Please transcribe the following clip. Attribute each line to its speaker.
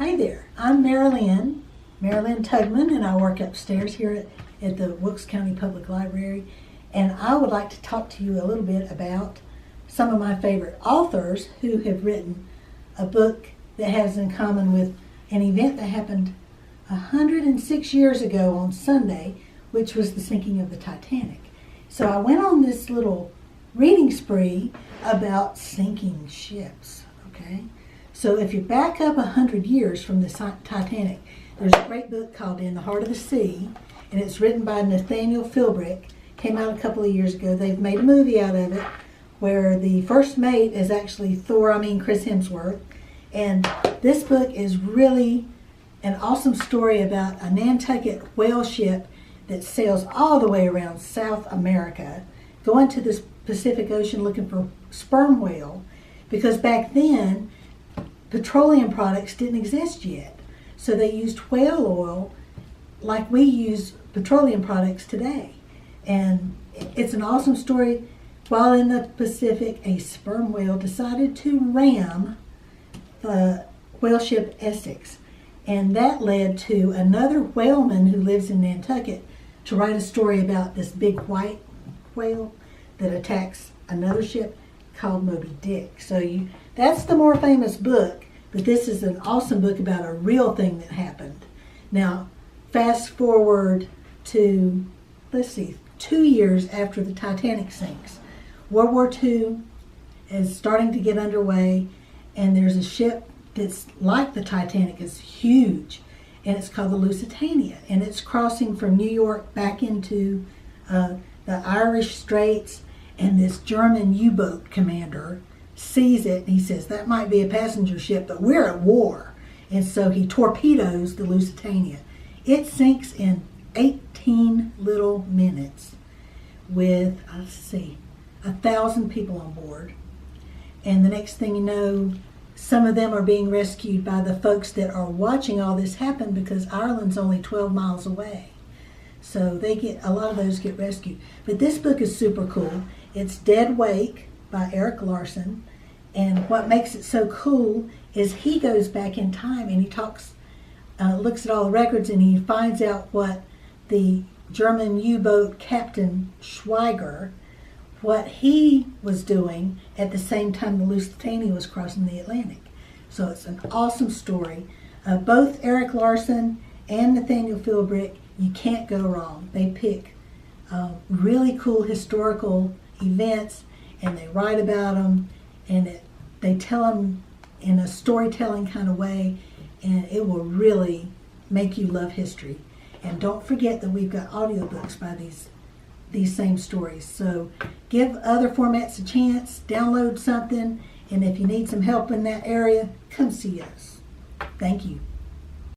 Speaker 1: Hi there, I'm Marilyn Tugman, and I work upstairs here at the Wilkes County Public Library. And I would like to talk to you a little bit about some of my favorite authors who have written a book that has in common with an event that happened 106 years ago on Sunday, which was the sinking of the Titanic. So I went on this little reading spree about sinking ships, okay? So if you back up 100 years from the Titanic, there's a great book called In the Heart of the Sea, and it's written by Nathaniel Philbrick. Came out a couple of years ago. They've made a movie out of it where the first mate is actually Chris Hemsworth. And this book is really an awesome story about a Nantucket whale ship that sails all the way around South America, going to the Pacific Ocean looking for sperm whale, because back then petroleum products didn't exist yet. So they used whale oil like we use petroleum products today. And it's an awesome story. While in the Pacific, a sperm whale decided to ram the whale ship Essex. And that led to another whaleman who lives in Nantucket to write a story about this big white whale that attacks another ship called Moby Dick. So that's the more famous book, but this is an awesome book about a real thing that happened. Now, fast forward to, 2 years after the Titanic sinks. World War II is starting to get underway, and there's a ship that's like the Titanic. It's huge, and it's called the Lusitania, and it's crossing from New York back into the Irish Straits, and this German U-boat commander sees it, and he says, that might be a passenger ship, but we're at war. And so he torpedoes the Lusitania. It sinks in 18 little minutes with, 1,000 people on board. And the next thing you know, some of them are being rescued by the folks that are watching all this happen, because Ireland's only 12 miles away. So a lot of those get rescued. But this book is super cool. It's Dead Wake by Erik Larson. And what makes it so cool is he goes back in time and he looks at all the records, and he finds out what the German U-boat captain Schweiger, what he was doing at the same time the Lusitania was crossing the Atlantic. So it's an awesome story. Both Erik Larson and Nathaniel Philbrick, you can't go wrong. They pick really cool historical events, and they write about them, and they tell them in a storytelling kind of way, and it will really make you love history. And don't forget that we've got audiobooks by these same stories. So give other formats a chance, download something, and if you need some help in that area, come see us. Thank you.